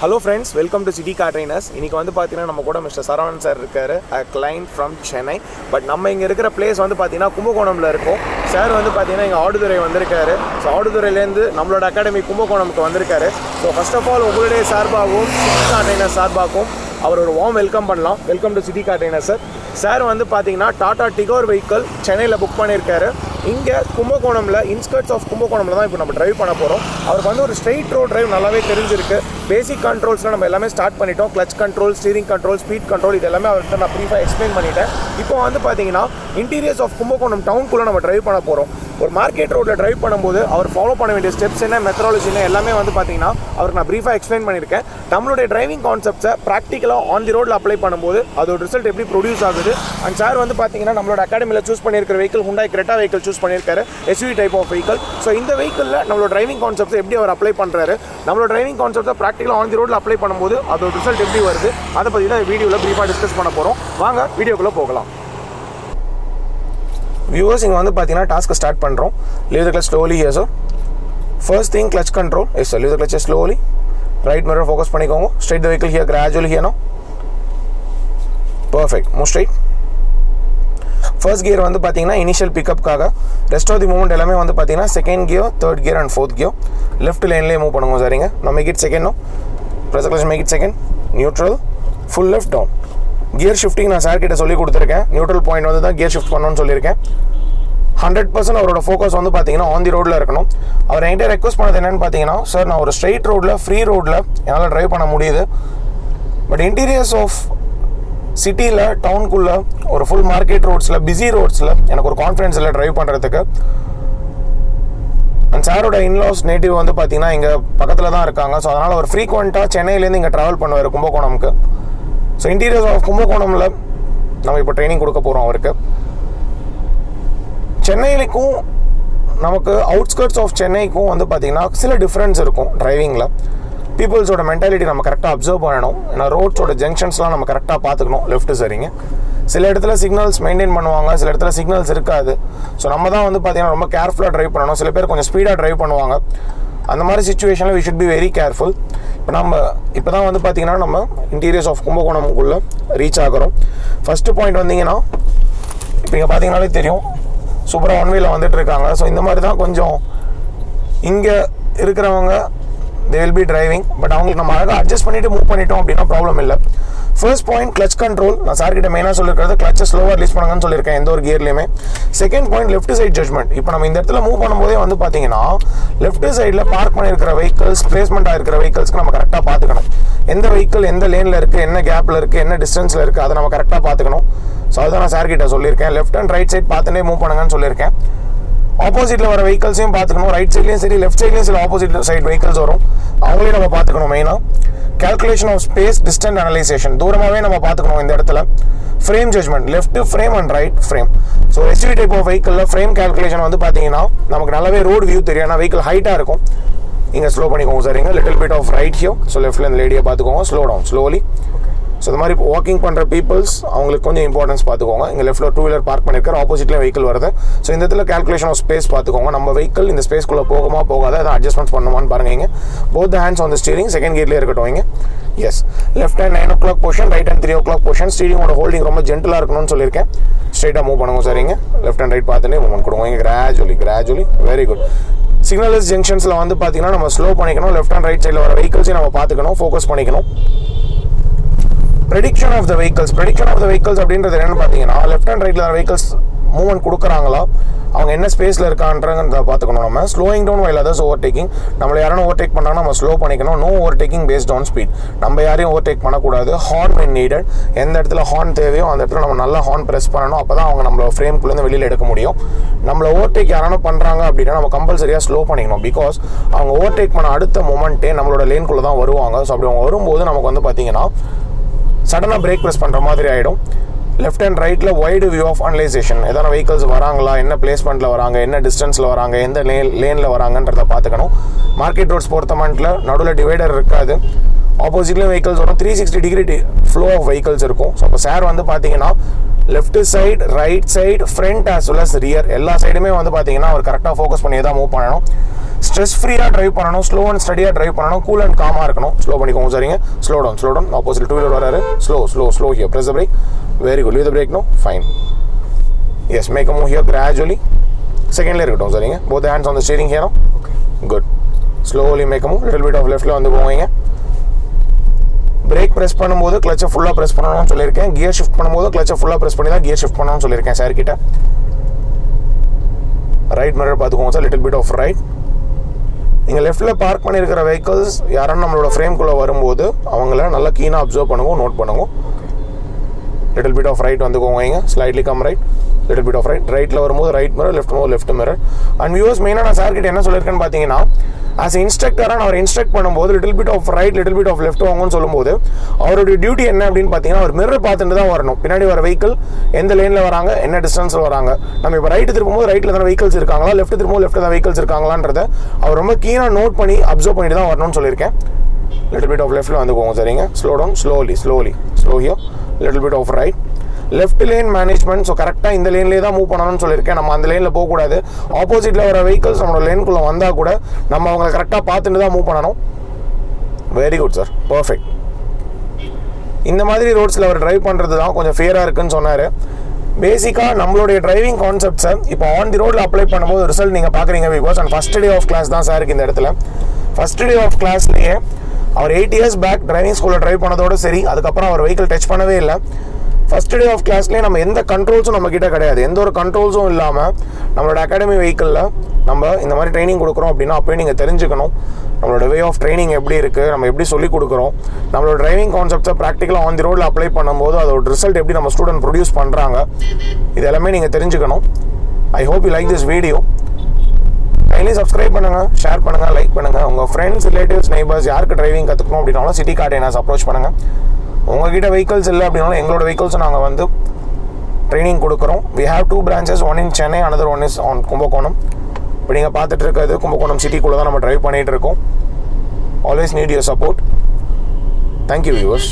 Hello friends, welcome to City Car Trainers. இன்னைக்கு வந்து பாத்தீங்கன்னா நம்ம கூட மிஸ்டர் சரவணன் சார் இருக்காரு, a client from Chennai. But நம்ம இங்க இருக்கிற பிளேஸ் வந்து பாத்தீங்கன்னா கும்பகோணம்ல இருக்கும். சார் வந்து பாத்தீங்கன்னா இங்க ஆடுதுறை வந்திருக்காரு. ஸோ ஆடுதுறையில இருந்து நம்மளோட அகாடமி கும்பகோணம்க்கு வந்திருக்காரு. ஸோ ஃபர்ஸ்ட் ஆஃப் ஆல் உங்களுடைய சார்பாகவும் சிட்டி கார் ட்ரெயினர் சார்பாகவும் அவர் ஒரு வார்ம் வெல்கம் பண்ணலாம். Welcome to city car trainer sir. Sir வந்து பார்த்தீங்கன்னா டாடா டிகோர் வெஹிக்கிள் சென்னையில் புக் பண்ணியிருக்காரு. இங்கே கும்பகோணமில் இன்ஸ்கர்ட்ஸ் ஆஃப் கும்பகோணமில் தான் இப்போ நம்ம ட்ரைவ் பண்ண போகிறோம். அவருக்கு வந்து ஒரு ஸ்ட்ரெயிட் ரோட் ட்ரைவ் நல்லாவே தெரிஞ்சிருக்கு. பேசிக் கண்ட்ரோல்ஸ்லாம் நம்ம எல்லாமே ஸ்டார்ட் பண்ணிட்டோம். Clutch control, steering control, speed control, இது எல்லாமே அவர்கிட்ட நான் ப்ரீஃபாக எக்ஸ்பிளைன் பண்ணிட்டேன். இப்போ வந்து பார்த்தீங்கன்னா இன்டீரியர்ஸ் ஆஃப் கும்பகோணம் டவுனுக்குள்ளே நம்ம ட்ரைவ் பண்ண போகிறோம். ஒரு மார்க்கெட் ரோட்டில் ட்ரைவ் பண்ணும்போது அவர் ஃபாலோ பண்ண வேண்டிய ஸ்டெப்ஸ் என்ன, மெத்தடாலஜி என்ன, எல்லாமே வந்து பார்த்தீங்கன்னா அவருக்கு நான் ப்ரீஃபாக எக்ஸ்பிளைன் பண்ணியிருக்கேன். நம்மளுடைய டிரைவிங் கான்செப்ட்ஸை ப்ராக்டிக்கலாக ஆன் தி ரோட்டில் அப்ளை பண்ணும்போது அதோட ரிசல்ட் எப்படி ப்ரொடியூஸ் ஆகுது. அண்ட் சார் வந்து பார்த்தீங்கன்னா நம்மளோட அகாடமியில் சூஸ் பண்ணியிருக்கிற vehicle Hyundai Creta vehicle choose பண்ணியிருக்காரு, SUV type of vehicle. So இந்த வெஹிக்கிளில் நம்மளோட டிரைவிங் கான்செப்ட்ஸ் எப்படி அவர் அப்ளை பண்ணுறாரு, நம்மளோட டிரைவிங் கான்செப்ட்ஸை ப்ராக்டிக்கலாக ஆன் தி ரோட்டில் அப்ளை பண்ணும்போது அதோட ரிசல்ட் எப்படி வருது, அதை பற்றி தான் வீடியோவில் ப்ரீஃபாக டிஸ்கஸ் பண்ண போகிறோம். வாங்க வீடியோக்குள்ளே போகலாம். வியூவர்ஸ், இங்கே வந்து பார்த்தீங்கன்னா டாஸ்க்கு ஸ்டார்ட் பண்ணுறோம். Leave the clutch slowly here sir. First thing clutch control. Yes sir, leave the clutch slowly. Right mirror focus பண்ணிக்கோங்க. Straight the vehicle here, gradually here no. Perfect, move straight. First gear வந்து பார்த்தீங்கன்னா initial பிக்கப்புக்காக. Rest of the movement எல்லாமே வந்து பார்த்தீங்கன்னா second gear, third gear and fourth gear. Left லைன்லேயே move பண்ணுங்க சரிங்க. நான் make it second. No press clutch, make it second. Neutral, full left down. Gear shifting நான் சார் கிட்ட சொல்லி கொடுத்துருக்கேன். நியூட்ரல் பாயிண்ட் வந்து தான் கியர் ஷிஃப்ட் பண்ணணும்னு சொல்லியிருக்கேன். 100% அவரோட ஃபோக்கஸ் வந்து பார்த்தீங்கன்னா ஆன் தி ரோடில் இருக்கணும். அவர் என்கிட்ட ரெக்வஸ்ட் பண்ணது என்னென்னு பார்த்தீங்கன்னா, சார் நான் ஒரு ஸ்ட்ரெயிட் ரோடில், ஃப்ரீ ரோடில் என்னால் ட்ரைவ் பண்ண முடியுது. பட் இன்டீரியர்ஸ் ஆஃப் சிட்டியில், டவுனுக்குள்ளே, ஒரு ஃபுல் மார்க்கெட் ரோட்ஸில், பிஸி ரோட்ஸில் எனக்கு ஒரு கான்ஃபிடன்ஸ் இல்லை ட்ரைவ் பண்ணுறதுக்கு. அண்ட் சாரோட இன்லாஸ் நேட்டிவ் வந்து பார்த்தீங்கன்னா இங்கே பக்கத்தில் தான் இருக்காங்க. ஸோ அதனால் அவர் ஃப்ரீக்வெண்ட்டாக சென்னையிலேருந்து இங்கே ட்ராவல் பண்ணுவார் கும்பகோணம்க்கு. ஸோ இன்டீரியர்ஸ் ஆஃப் கும்பகோணமில் நம்ம இப்போ ட்ரைனிங் கொடுக்க போகிறோம் அவருக்கு. சென்னையிலுக்கும் நமக்கு அவுட்ஸ்கர்ட்ஸ் ஆஃப் சென்னைக்கும் வந்து பார்த்திங்கன்னா சில டிஃப்ரென்ஸ் இருக்கும் டிரைவிங்கில். பீப்புள்ஸோட மென்டாலிட்டி நம்ம கரெக்டாக அப்சர்வ் பண்ணணும். ஏன்னா ரோட்ஸோட ஜங்ஷன்ஸ்லாம் நம்ம கரெக்டாக பார்த்துக்கணும். லெஃப்ட்டு சரிங்க. சில இடத்துல சிக்னல்ஸ் மெயின்டைன் பண்ணுவாங்க, சில இடத்துல சிக்னல்ஸ் இருக்காது. ஸோ நம்ம தான் வந்து பார்த்திங்கன்னா ரொம்ப கேர்ஃபுல்லாக ட்ரைவ் பண்ணணும். சில பேர் கொஞ்சம் ஸ்பீடாக ட்ரைவ் பண்ணுவாங்க. அந்த மாதிரி சுச்சுவேஷனில் we should be very careful. இப்போ தான் வந்து பார்த்திங்கன்னா நம்ம இன்டீரியர்ஸ் ஆஃப் கும்பகோணம்குள்ளே ரீச் ஆகிறோம். ஃபஸ்ட்டு பாயிண்ட் வந்தீங்கன்னா இப்போ இங்கே பார்த்தீங்கன்னாலே தெரியும், சூப்பராக ஒன்வேல வந்துட்டு இருக்காங்க. ஸோ இந்த மாதிரி தான் கொஞ்சம் இங்கே இருக்கிறவங்க they will be driving. But அவங்களுக்கு நம்ம அழகாக அட்ஜஸ்ட் பண்ணிவிட்டு மூவ் பண்ணிட்டோம் அப்படின்னா ப்ராப்ளம் இல்லை. First point clutch control. நான் சார்கிட்ட மெயினாக சொல்லியிருக்கிறது கிளச்சை ஸ்லோவாக ரிலீஸ் பண்ணுங்கன்னு சொல்லியிருக்கேன் எந்த ஒரு கியர்லையுமே. Second point left side judgment. இப்போ நம்ம இந்த இடத்துல மூவ் பண்ணும்போதே வந்து பார்த்தீங்கன்னா லெஃப்ட் சைடில் பார்க் பண்ணியிருக்கிற வெஹிக்கிள்ஸ், பிளேஸ்மெண்ட்டாக இருக்கிற வெஹிக்கிள்ஸ்க்கு நம்ம கரெக்டாக பார்த்துக்கணும். எந்த வெஹிக்கிள் எந்த லேனில் இருக்குது, என்ன கேப்பில் இருக்குது, என்ன டிஸ்டன்ஸில் இருக்குது, அதை நம்ம கரெக்டாக பார்த்துக்கணும். ஸோ அதுதான் நான் சார்கிட்ட சொல்லியிருக்கேன். லெஃப்ட் அண்ட் ரைட் சைட் பார்த்துட்டே மூவ் பண்ணுங்கன்னு சொல்லியிருக்கேன். ஆப்போசிட்டில் வர வெஹிக்கிள்ஸையும் பார்த்துக்கணும். ரைட் சைட்லேயும் சரி, லெஃப்ட் சைட்லேயும் சில ஆப்போசிட் சைட் வெஹிக்கிள்ஸ் வரும், அவங்களையும் நம்ம பார்த்துக்கணும். மெயினாக calculation of space, distance analysation, தூரமாகவே நம்ம பார்த்துக்கணும் இந்த இடத்துல. Frame judgment, left frame and right frame. So SUV type of வெஹிக்கிளில் ஃப்ரேம் கேல்குலேஷன் வந்து பார்த்தீங்கன்னா நமக்கு நல்லாவே ரோடு வியூ தெரியும். ஏன்னா வெஹிக்கிள் ஹைட்டாக இருக்கும். இங்கே ஸ்லோ பண்ணிக்கோங்க சரிங்க. Little bit of right here. So லெஃப்ட்ல இந்த லேடியை பார்த்துக்கோங்க. Slow down slowly. ஸோ இந்த மாதிரி வாக்கிங் பண்ணுற பீப்புள்ஸ் அவங்களுக்கு கொஞ்சம் இம்பார்ட்டன்ஸ் பார்த்துக்கோங்க. இங்கே லெஃப்ட்டில் டூ வீலர் பார்க் பண்ணியிருக்காரு, ஆப்போசிட்லேயும் வெஹிக்கிள் வருது. ஸோ இந்த இடத்துல கேல்குலேஷன் ஆஃப் ஸ்பேஸ் பார்த்துக்கோங்க. நம்ம வெஹிக்கிள் இந்த ஸ்பேஸ்க்குள்ளே போகுமா போகாத, அதை அட்ஜஸ்ட்மெண்ட்ஸ் பண்ணுமான்னு பாருங்க. இங்கே both hands on the steering, second கியர்லேயே இருக்கட்டும். இங்கே yes, left hand 9 o'clock position, right hand 3 o'clock position. ஸ்டீரிங்கோட ஹோல்டிங் ரொம்ப ஜென்டலாக இருக்கணும்னு சொல்லியிருக்கேன். ஸ்ட்ரைட்டாக மூவ் பண்ணுங்க சரிங்க. லெஃப்ட் அண்ட் ரைட் பார்த்துட்டு மூவ்மெண்ட் கொடுங்க. இங்கே கிராஜுவலி வெரி குட். சிக்னல்ஸ் ஜங்ஷன்ஸில் வந்து பார்த்தீங்கன்னா நம்ம ஸ்லோ பண்ணிக்கணும். லெஃப்ட் அண்ட் ரைட் சைடில் வர வெஹிக்கிள்ஸையும் நம்ம பார்த்துக்கணும், ஃபோக்கஸ் பண்ணிக்கணும். ப்ரெடிக்ஷன் ஆஃப் த வெஹிக்கிள்ஸ் அப்படின்றது என்னென்னு பார்த்தீங்கன்னா லெஃப்ட் அண்ட் ரைட்டில் வெஹிக்கிள்ஸ் மூவ்மெண்ட் கொடுக்குறாங்களா, அவங்க என்ன ஸ்பேஸில் இருக்கான்றத பார்த்துக்கணும். நம்ம slowing down while others overtaking. நம்மளை யாரும் ஓவர்டேக் பண்ணாங்கன்னா நம்ம ஸ்லோ பண்ணிக்கணும். No overtaking based on speed. நம்ம யாரையும் ஓவர்டேக் பண்ணக்கூடாது. Horn when needed. எந்த இடத்துல ஹார்ன் தேவையோ அந்த இடத்துல நம்ம நல்லா ஹார்ன் ப்ரெஸ் பண்ணணும். அப்போ தான் அவங்க நம்மள ஃப்ரேம்குள்ளேருந்து வெளியில் எடுக்க முடியும். நம்மளை ஓவர்டேக் யாராலும் பண்ணுறாங்க அப்படின்னா நம்ம கம்பல்சரியாக ஸ்லோ பண்ணிக்கணும். பிகாஸ் அவங்க ஓவர்டேக் பண்ண அடுத்த மொமெண்ட்டே நம்மளோட லேன்குள்ளே தான் வருவாங்க. ஸோ அப்படி அவங்க வரும்போது நமக்கு வந்து பார்த்தீங்கன்னா சடனாக பிரேக் ப்ரெஸ் பண்ணுற மாதிரி ஆகிடும். லெஃப்ட் அண்ட் ரைட்டில் வைடு வியூ ஆஃப் அனலைசேஷன். எதனா வெஹிக்கிள்ஸ் வராங்களா, என்ன பிளேஸ்மெண்ட்டில் வராங்க, என்ன டிஸ்டன்ஸில் வராங்க, எந்த லேனில் வராங்கன்றதை பார்த்துக்கணும். மார்க்கெட் ரோட்ஸ் பொறுத்த மட்டில் நடுவில் டிவைடர் இருக்காது. ஆப்போசிட்லேயும் வெஹிக்கிள்ஸ் வரும். 360 டிகிரி ஃப்ளோ ஆஃப் வெஹிக்கிள்ஸ் இருக்கும். ஸோ அப்போ சார் வந்து பார்த்தீங்கன்னா left side, right side, front as well as rear எல்லா சைடுமே வந்து பார்த்தீங்கன்னா அவர் கரெக்டாக ஃபோக்கஸ் பண்ணி தான் மூவ் பண்ணணும். ஸ்ட்ரெஸ் ஃப்ரீயாக ட்ரைவ் பண்ணணும், ஸ்லோ அண்ட் ஸ்டடியாக ட்ரைவ் பண்ணணும், கூல் அண்ட் காமாக இருக்கணும். ஸ்லோ பண்ணிக்கோங்க சரிங்க. Slow down opposite two wheeler வராரு. Slow here, press the brake. Very good. Leave the brake now. Fine. Yes, make a move here gradually. Secondல இருக்கட்டும் சரிங்க. Both hands on the steering here now. Good. Slowly make a move. Little bit of leftல வந்து போவீங்க. Break press பண்ணும்போது கிளச்சை ஃபுல்லாக press பண்ணணும்னு சொல்லியிருக்கேன். Gear shift பண்ணும்போது கிளச்சை ஃபுல்லாக ப்ரெஸ் பண்ணி தான் கியர் ஷிஃப்ட் பண்ணணும்னு சொல்லியிருக்கேன் சார் கிட்ட. ரைட் மிரர் பார்த்துக்கோங்க sir, little bit of right. நீங்கள் லெஃப்ட்டில் பார்க் பண்ணியிருக்கிற வெஹிக்கிள்ஸ் யாரும் நம்மளோட ஃப்ரேம்குள்ளே வரும்போது அவங்கள நல்லா கீனாக அப்சர்வ் பண்ணுங்க, நோட் பண்ணுங்க. லிட்டில் பிட் ஆஃப் ரைட் வந்துக்கோங்க, slightly come right, little bit of right. ரைட்டில் வரும்போது right mirror, left mirror. And viewers மெயினாக நான் சார் கிட்ட என்ன சொல்லியிருக்கேன்னு பார்த்தீங்கன்னா, ஆஸ் இன்ஸ்ட்ரக்டராக நான் அவர் இன்ஸ்ட்ரக்ட் பண்ணும்போது little bit of right, little bit of left வாங்கன்னு சொல்லும்போது அவருடைய டியூட்டி என்ன அப்படின்னு பார்த்தீங்கன்னா, ஒரு மிரர் பார்த்துட்டு தான் வரணும். பின்னாடி வர வெஹிக்கிள் எந்த லேனில் வராங்க, என்ன டிஸ்டன்ஸில் வராங்க. நம்ம இப்போ ரைட்டு திரும்பும்போது ரைட்டில் தான் வெஹிக்கிள்ஸ் இருக்காங்களா, லெஃப்ட் திரும்பும்போது லெஃப்ட் தான் வெஹிக்கிள்ஸ் இருக்காங்களான்றத அவர் ரொம்ப கீனாக நோட் பண்ணி அப்சர்வ் பண்ணிட்டு தான் வரணும்னு சொல்லியிருக்கேன். லிட்டில் பிட் ஆஃப் லெஃப்ட்டில் வந்துக்கோங்க சரிங்க. Slow down, slow here, little bit of right. Left lane management. So கரெக்டாக இந்த லேன்லேயே தான் மூவ் பண்ணணும்னு சொல்லியிருக்கேன். நம்ம அந்த லேனில் போகக்கூடாது. ஆப்போசிட்டில் வர வெஹிக்கிள்ஸ் நம்மளோட லேனுக்குள்ளே வந்தால் கூட நம்ம அவங்களை கரெக்டாக பார்த்துட்டு தான் மூவ் பண்ணணும். Very good sir, perfect. இந்த மாதிரி ரோட்ஸில் அவர் ட்ரைவ் பண்ணுறது தான் கொஞ்சம் ஃபேராக இருக்குன்னு சொன்னார். பேசிக்காக நம்மளுடைய டிரைவிங் கான்செப்ட்ஸை இப்போ ஆன் தி ரோடில் அப்ளை பண்ணும்போது ரிசல்ட் நீங்கள் பார்க்குறீங்க. Because and first day of class தான் சார் இருக்குது இந்த இடத்துல. ஃபஸ்ட் டே ஆஃப் கிளாஸ்லேயே அவர் 8 years பேக் டிரைவிங் ஸ்கூலில் ட்ரைவ் பண்ணதோடு சரி, அதுக்கப்புறம் அவர் வெஹிக்கிள் டச் பண்ணவே இல்லை. ஃபஸ்ட் டே ஆஃப் கிளாஸ்லேயே நம்ம எந்த கண்ட்ரோல்ஸும் நம்மக்கிட்ட கிடையாது. எந்த ஒரு கண்ட்ரோல்ஸும் இல்லாமல் நம்மளோட அகாடமி வெஹிக்கிளில் நம்ம இந்த மாதிரி ட்ரைனிங் கொடுக்குறோம் அப்படின்னா அப்போயே நீங்கள் தெரிஞ்சுக்கணும் நம்மளோட வே ஆஃப் ட்ரைனிங் எப்படி இருக்குது, நம்ம எப்படி சொல்லிக் கொடுக்குறோம், நம்மளோட டிரைவிங் கான்செப்ட்ஸை ப்ராக்டிக்கலாக ஆன் தி ரோடில் அப்ளை பண்ணும்போது அதோட ரிசல்ட் எப்படி நம்ம ஸ்டூடெண்ட் ப்ரொடியூஸ் பண்ணுறாங்க, இது எல்லாமே நீங்கள் தெரிஞ்சுக்கணும். I hope you like this video. Kindly subscribe பண்ணுங்கள், ஷேர் பண்ணுங்கள், லைக் பண்ணுங்கள். உங்கள் ஃப்ரெண்ட்ஸ், ரிலேட்டிவ்ஸ், நெய்பர்ஸ் யாருக்கு டிரைவிங் கற்றுக்கணும் அப்படின்னாலும் சிட்டி கார்டேனர்ஸ் அப்ரோச் பண்ணுங்கள். உங்ககிட்ட வெஹிக்கிள்ஸ் இல்லை அப்படின்னாலும் எங்களோட வெஹிக்கிள்ஸ் நாங்கள் வந்து ட்ரைனிங் கொடுக்குறோம். We have 2 branches, one in Chennai, another one is on Kumbakonam. இப்போ நீங்கள் பார்த்துட்டு இருக்கிறது கும்பகோணம் சிட்டிக்குள்ளே தான் நம்ம ட்ரைவ் பண்ணிகிட்டு இருக்கோம். Always need your support. Thank you viewers.